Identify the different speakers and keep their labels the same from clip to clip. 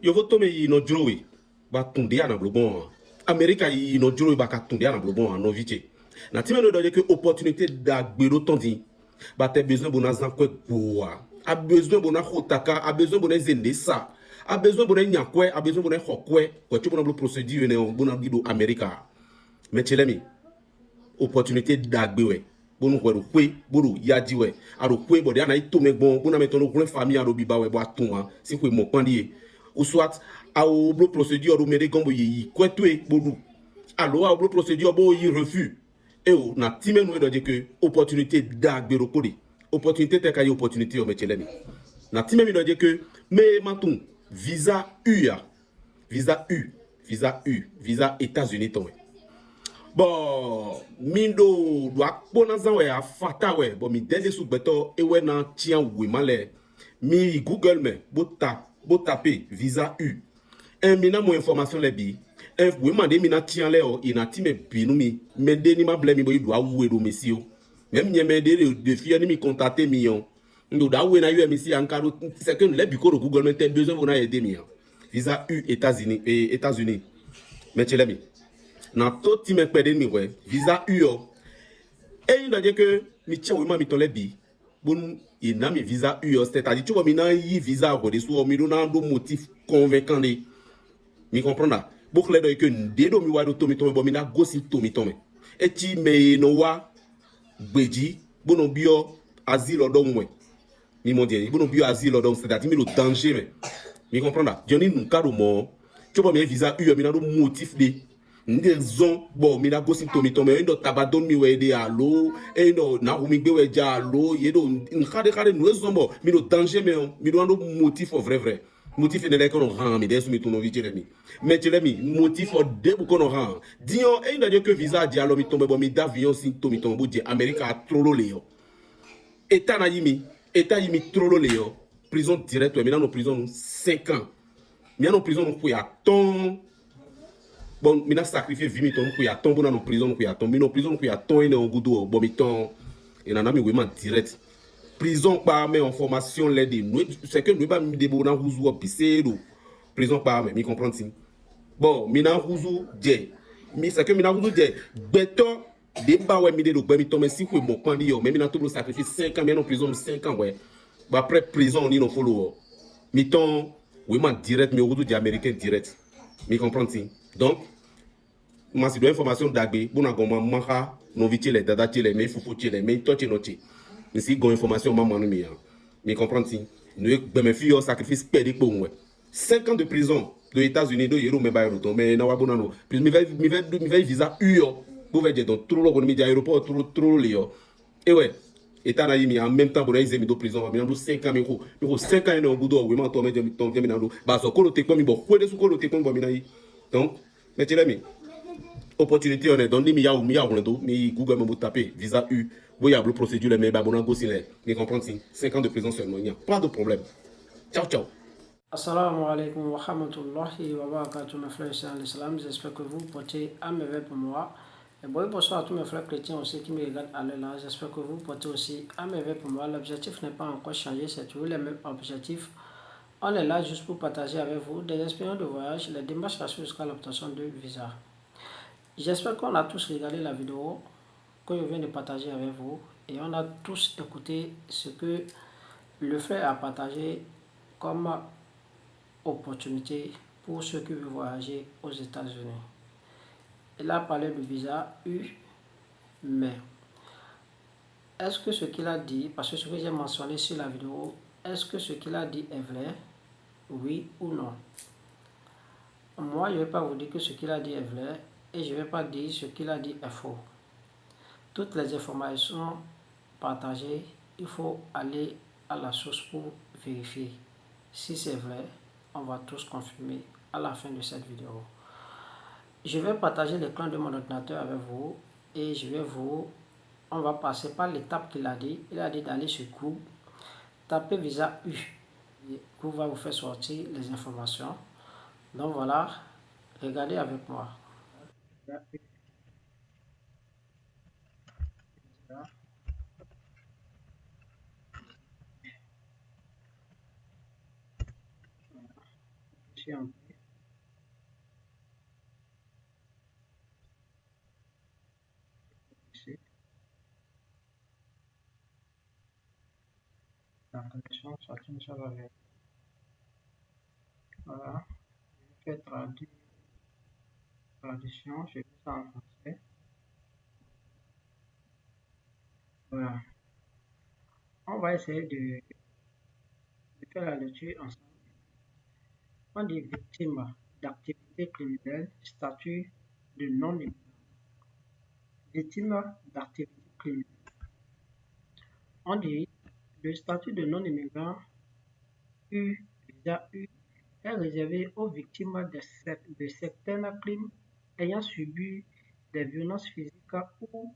Speaker 1: Yo voto me yi no jrowe ba tunde ya na blobon. America yi no jrowe ba ka tunde ya na blobon no viche. Na time no doje que opportunité da gbero tondi. Ba te besoin bona zan kwe boa. A besoin bona khotaka, a besoin bona zende sa. A besoin bona nyakwe, a besoin bona khokwe. Ko tu bona procédure ne bona gido America. Mais chelemi opportunité da gbewe. Bonu kwero kwe, buru yaji we. Aro kwe bodi ana itome bon, bona metono kwen famille aro biba we bo atuma. Si kwe mo pandie. Ou soit a oblo procédure au mere gombo yi kwetwe bodu alo a oblo procédure bo yi refus et o na time no do que opportunité da gbero kodi opportunité te ka yi opportunité o mechelemi na time mi do que me matun visa U ya visa États-Unis to bon mindo do akpona zan we afata we bon mi dede su gbeto ewe na tian we male mi Google me bo taper visa U un mina mo information le bi un we mande mina tian le o ina ti me binu mi me de ni ma ble mi bo do awu do mesio même nye me de fi ni mi contacter mi yon ndo da we na UMC ankaro c'est que le biko Google me te besoin bona aider mi visa U États-Unis mais chelemi na to ti me pede mi we visa U yo et il a dit que mi tian we ma mi to le bi bon il n'a mis visa U c'est-à-dire tu vois mi na yi visa ko de so mi do na do motif convaincant de mi comprendre beaucoup les que ndedo mi wa do to mi to bo mi na gosi to mi to me et ti me no wa gbeji bono bio asile do mwe mi mon dire bono bio asile do c'est-à-dire mi le danger me mi comprendre joni nu kado mo tu vois mi visa U mi na do motif de ndezon bon mi na gosi to mi to me ndo tabadon mi we de alo e ndo na hu mi gbe we ja alo yedo nkade nu ezombo mi do danger me mi do ndo motif vrai motif ne lekon ran mi desu mi to no viche mi mais mi motif o de bu kono ran dion e ndo de que visa di alo mi tombe bon mi d'avion sin to mi tombe di America trolo le yo état yimi trolo le yo prison direct mi na no prison 5 ans mi na no prison no ya ton bon mina sacrifier vie mi ton ku ya ton bona no prison ku ya ton mi no prison ku ya ton ene ogudo bon mi ton et nana mi we man direct prison par mais en formation l'aide nous c'est que nous pas mi debo na huzu opisedo prison par mais mi comprendre si bon mina huzu je mi c'est que mina huzu je beto de ba we mi de do gbe mi ton mais si ku mo pandi yo mais mina to sacrifier 5 ans mais non prison 5 ans ouais bah après prison ni no follow mi ton we man direct mi ogudo di américain direct mi comprendre si donc ma si do information dagbe bona goma maka no vite les data tele mais fufu tele mais to tele si go information ma manu mi mi comprendre si nous be me fi sacrifice perdre pour moi 5 ans de prison de États-Unis do yero me ba yero mais na wa bona no mi va visa U pour veut dire donc trop lo mi di aéroport trop le yo et ouais état na yimi en même temps pour les amis de prison mi ando 5 ans mi ko 5 ans no budo we ma to me mi ton mi na do ba so ko lo te ko mi bo ko de su ko lo te ko bo mi na yi donc mais tu mi opportunité on est donné mi ya do mi Google me taper visa U boya bleu procédure mais ba bona gosi le mi comprendre si 5 ans de prison seulement il n'y a pas de problème ciao
Speaker 2: Assalamu alaikum wa rahmatullahi wa barakatuh mes frères et l'islam, j'espère que vous portez à merveille pour moi. Et bonsoir à tous mes frères chrétiens aussi qui me regardent à l'heure, j'espère que vous portez aussi à merveille pour moi. L'objectif n'est pas encore changé, c'est toujours le même objectif. On est là juste pour partager avec vous des expériences de voyage, les démarches jusqu'à l'obtention de visa. J'espère qu'on a tous regardé la vidéo que je viens de partager avec vous et on a tous écouté ce que le frère a partagé comme opportunité pour ceux qui veulent voyager aux États-Unis. Il a parlé de visa U, mais est-ce que ce qu'il a dit, parce que ce que j'ai mentionné sur la vidéo, est-ce que ce qu'il a dit est vrai, oui ou non? Moi, je ne vais pas vous dire que ce qu'il a dit est vrai et je ne vais pas dire ce qu'il a dit est faux. Toutes les informations partagées, il faut aller à la source pour vérifier. Si c'est vrai, on va tous confirmer à la fin de cette vidéo. Je vais partager l'écran de mon ordinateur avec vous et on va passer par l'étape qu'il a dit. Il a dit d'aller sur Google, taper visa U. Google va vous faire sortir les informations. Donc voilà, regardez avec moi. ici en plus. Ici. La connexion, ça va venir. Voilà. Je fais traduction, je fais ça en français. Voilà. On va essayer de faire la lecture ensemble. On dit victime d'activité criminelle, statut de non-immigrant. Victime d'activité criminelle. On dit le statut de non-immigrant visa U est réservé aux victimes de certains crimes ayant subi des violences physiques ou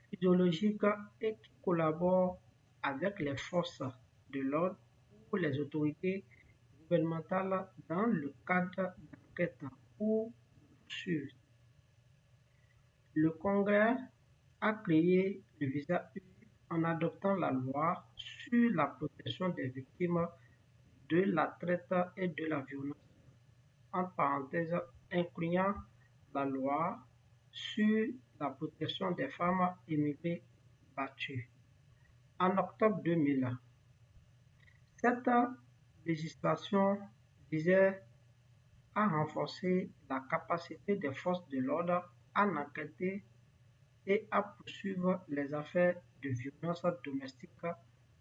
Speaker 2: physiologiques et qui collaborent avec les forces de l'ordre ou les autorités gouvernementales dans le cadre d'enquêtes ou de poursuites. Le Congrès a créé le visa U en adoptant la loi sur la protection des victimes de la traite et de la violence, en parenthèse incluant la loi sur la protection des femmes immigrées battues. En octobre 2000, cette législation visait à renforcer la capacité des forces de l'ordre à enquêter et à poursuivre les affaires de violence domestique,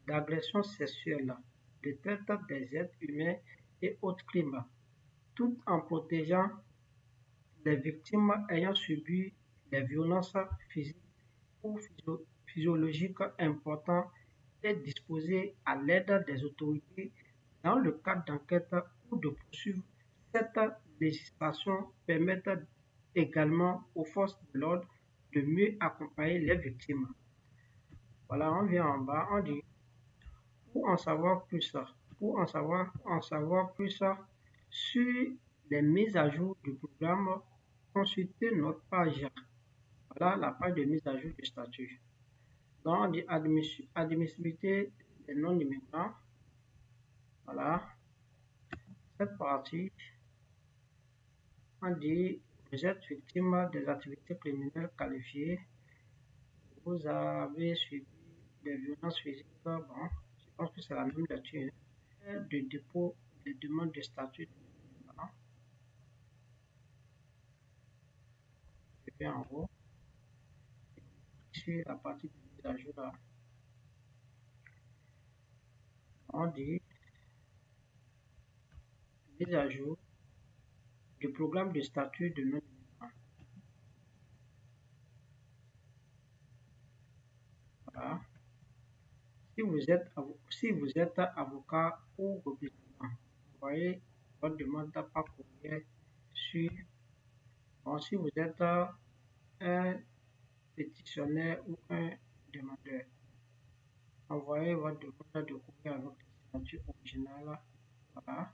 Speaker 2: d'agression sexuelle, de traite des êtres humains et autres crimes, tout en protégeant les victimes ayant subi des violences physiques ou physiologiques importantes et disposer à l'aide des autorités dans le cadre d'enquête ou de poursuites. Cette législation permet également aux forces de l'ordre de mieux accompagner les victimes. Voilà, on vient en bas, on dit pour en savoir plus sur les mises à jour du programme, consultez notre page. Voilà la page de mise à jour du statut. Donc, on dit admissibilité des non-immigrants. Voilà. Cette partie, on dit vous êtes victime des activités criminelles qualifiées. Vous avez subi des violences physiques. Bon, je pense que c'est la même lecture. De dépôt de demande de statut. Voilà. Je vais en haut. Ici, la partie de mise à jour là. On dit mise à jour du programme de statut de non-immigrant. Voilà. Si vous êtes avocat ou représentant, envoyez votre demande par courrier sur. Bon, si vous êtes un pétitionnaire ou un demandeur, envoyez votre demande de courrier avec la signature originale. Voilà.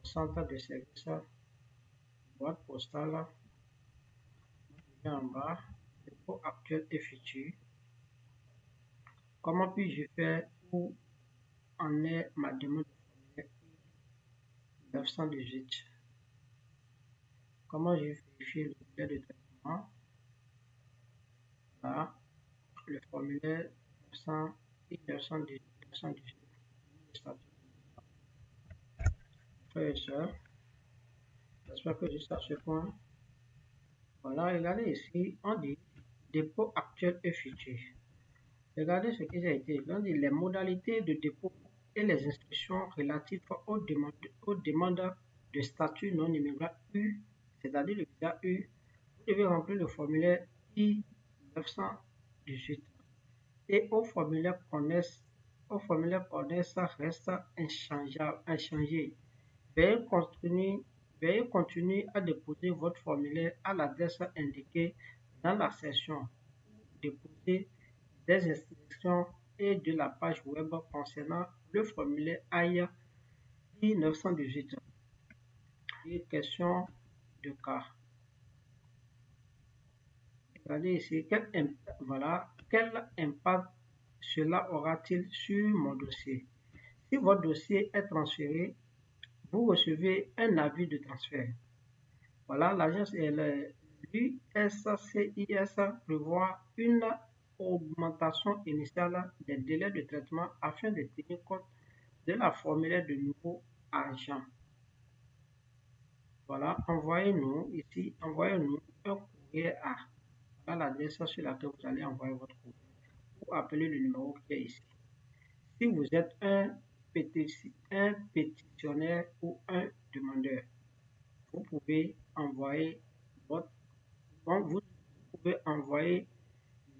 Speaker 2: Au centre de service, boîte postale, en bas, dépôt actuel et futur. Comment puis-je faire où en est ma demande de formulaire 918? Comment je vérifie le délai de traitement? Là, le formulaire 900 et 918. Frères et sœurs, j'espère que juste à ce point. Voilà, regardez ici, on dit dépôt actuel et futur. Regardez ce qui a été écrit. On dit les modalités de dépôt et les instructions relatives aux demandes de statut non-immigrant U, c'est-à-dire le visa U. Vous devez remplir le formulaire I-918 et au formulaire connaisse reste inchangé. Veuillez continuer à déposer votre formulaire à l'adresse indiquée dans la section déposer des instructions et de la page web concernant le formulaire I-918. Question de cas. Regardez ici, quel impact cela aura-t-il sur mon dossier? Si votre dossier est transféré, vous recevez un avis de transfert. Voilà, l'agence l'USCIS prévoit une augmentation initiale des délais de traitement afin de tenir compte de la formulaire de nouveau argent. Voilà, envoyez-nous ici, envoyez-nous un courrier à l'adresse sur laquelle vous allez envoyer votre courrier ou appeler le numéro qui est ici. Si vous êtes un pétitionnaire ou un demandeur, vous pouvez envoyer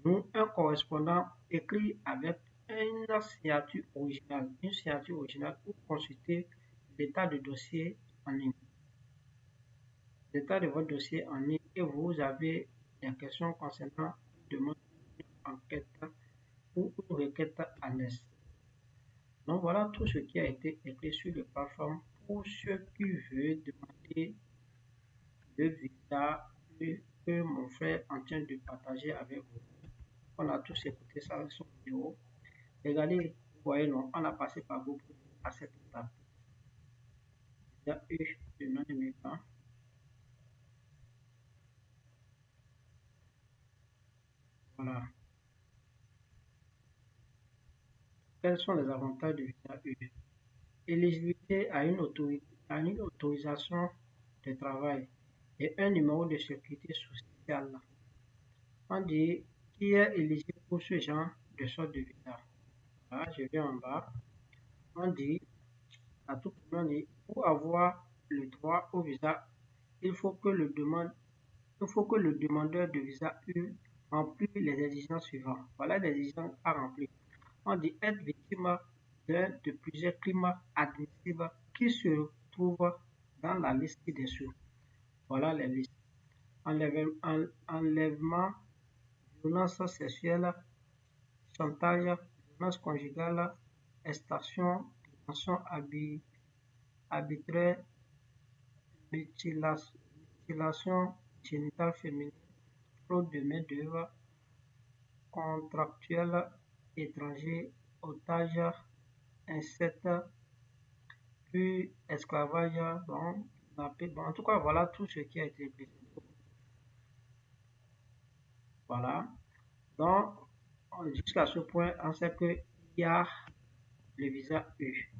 Speaker 2: nous un correspondant écrit avec une signature originale ou consulter l'état de dossier en ligne. L'état de votre dossier en ligne et vous avez des questions concernant une demande d'enquête ou une requête annexe. Donc voilà tout ce qui a été écrit sur le plateforme pour ceux qui veulent demander le visa que mon frère est en train de partager avec vous. On a tous écouté ça sur son vidéo. Regardez, vous voyez, non, on a passé par beaucoup à cette étape. Il y a eu le nom de mes parents. Voilà. Quels sont les avantages du visa U? Éligibilité à une autorisation de travail et un numéro de sécurité sociale. On dit qui est éligible pour ce genre de sorte de visa. Là, je vais en bas. On dit à tout moment, pour avoir le droit au visa, il faut que le demandeur de visa U remplisse les exigences suivantes. Voilà les exigences à remplir. On dit être victime d'un de plusieurs crimes admissibles qui se trouvent dans la liste ci-dessous. Voilà les listes. Enlèvement, violence sexuelle, chantage, violence conjugale, extorsion, détention arbitraire, mutilation génitale féminine, fraude de main-d'œuvre, contractuel étranger, otage, inceste, puis esclavage, bon, en tout cas, voilà tout ce qui a été écrit. Voilà. Donc, jusqu'à ce point, on sait qu'il y a le visa U.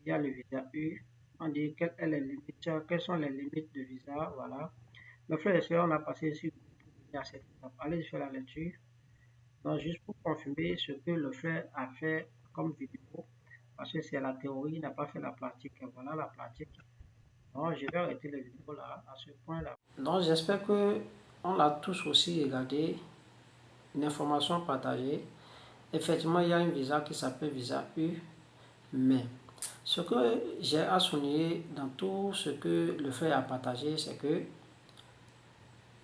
Speaker 2: Il y a le visa U. On dit quelles sont les limites de visa. Voilà. Mes frères et sœurs, on a passé ici à cette étape. Allez faire la lecture. Donc, juste pour confirmer ce que le frère a fait comme vidéo, parce que c'est la théorie, il n'a pas fait la pratique. Voilà la pratique. Donc, je vais arrêter la vidéo là, à ce point-là. Donc, j'espère que on l'a tous aussi regardé, une information partagée. Effectivement, il y a un visa qui s'appelle visa U, mais ce que j'ai à souligner dans tout ce que le frère a partagé, c'est que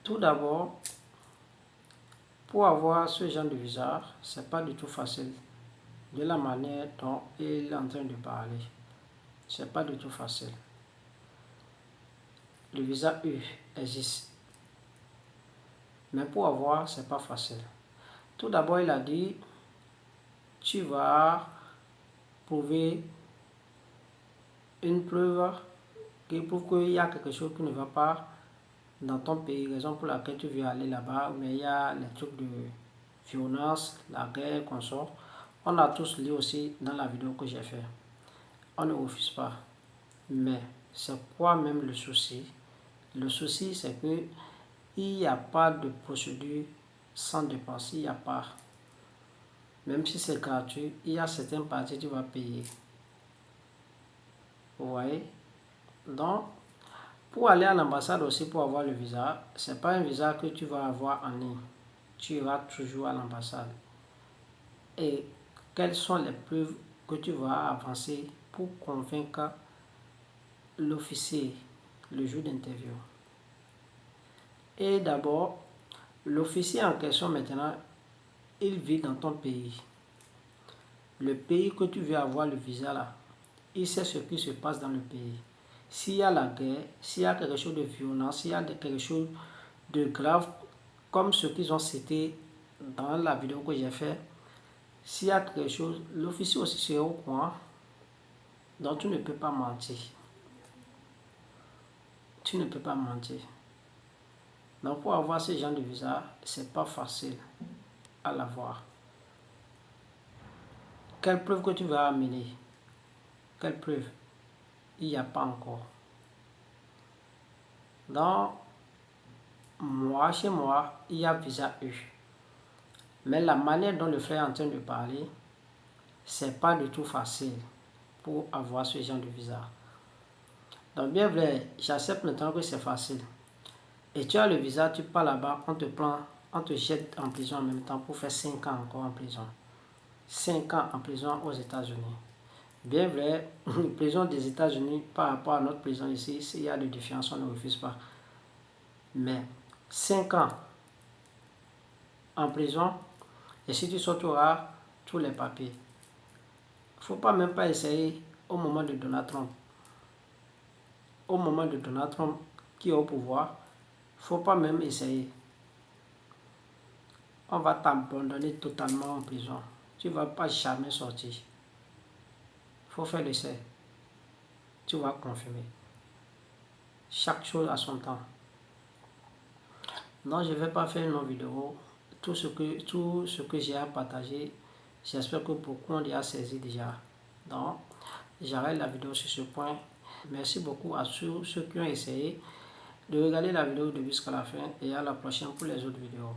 Speaker 2: tout d'abord, pour avoir ce genre de visa, c'est pas du tout facile. De la manière dont il est en train de parler, c'est pas du tout facile. Le visa U existe, mais pour avoir, c'est pas facile. Tout d'abord, il a dit, tu vas prouver une preuve qui prouve qu'il y a quelque chose qui ne va pas dans ton pays, raison pour laquelle tu veux aller là-bas, mais il y a les trucs de violence, la guerre, consort. On a tous lu aussi dans la vidéo que j'ai fait. On ne refuse pas. Mais c'est quoi même le souci? Le souci, c'est que il n'y a pas de procédure sans dépense. Il n'y a pas. Même si c'est gratuit, il y a certaines parties que tu vas payer. Vous voyez? Donc, pour aller à l'ambassade aussi, pour avoir le visa, ce n'est pas un visa que tu vas avoir en ligne. Tu iras toujours à l'ambassade. Et quelles sont les preuves que tu vas avancer pour convaincre l'officier le jour d'interview? Et d'abord, l'officier en question maintenant, il vit dans ton pays. Le pays que tu veux avoir le visa là, il sait ce qui se passe dans le pays. S'il y a la guerre, s'il y a quelque chose de violent, s'il y a quelque chose de grave, comme ce qu'ils ont cité dans la vidéo que j'ai fait, s'il y a quelque chose, l'officier aussi sera au courant, donc tu ne peux pas mentir. tu ne peux pas mentir. Donc pour avoir ce genre de visa, c'est pas facile à l'avoir. Quelle preuve que tu vas amener? Quelle preuve? Il n'y a pas encore. Donc, chez moi, il y a visa U. Mais la manière dont le frère est en train de parler, c'est pas du tout facile pour avoir ce genre de visa. Donc bien vrai, j'accepte maintenant que c'est facile. Et tu as le visa, tu pars là-bas, on te prend, on te jette en prison en même temps pour faire 5 ans encore en prison. 5 ans en prison aux États-Unis. Bien vrai, la prison des États-Unis par rapport à notre prison ici, s'il y a des différences, on ne refuse pas. Mais 5 ans en prison, et si tu sortiras tous les papiers, il ne faut pas même pas essayer au moment de Donald Trump. Au moment de Donald Trump qui est au pouvoir, il ne faut pas même essayer. On va t'abandonner totalement en prison. Tu ne vas pas jamais sortir. Il faut faire l'essai. Tu vas confirmer. Chaque chose à son temps. Non, je ne vais pas faire une vidéo. Tout ce que j'ai à partager, j'espère que beaucoup ont déjà saisi déjà. Donc, j'arrête la vidéo sur ce point. Merci beaucoup à ceux qui ont essayé de regarder la vidéo de jusqu'à la fin et à la prochaine pour les autres vidéos.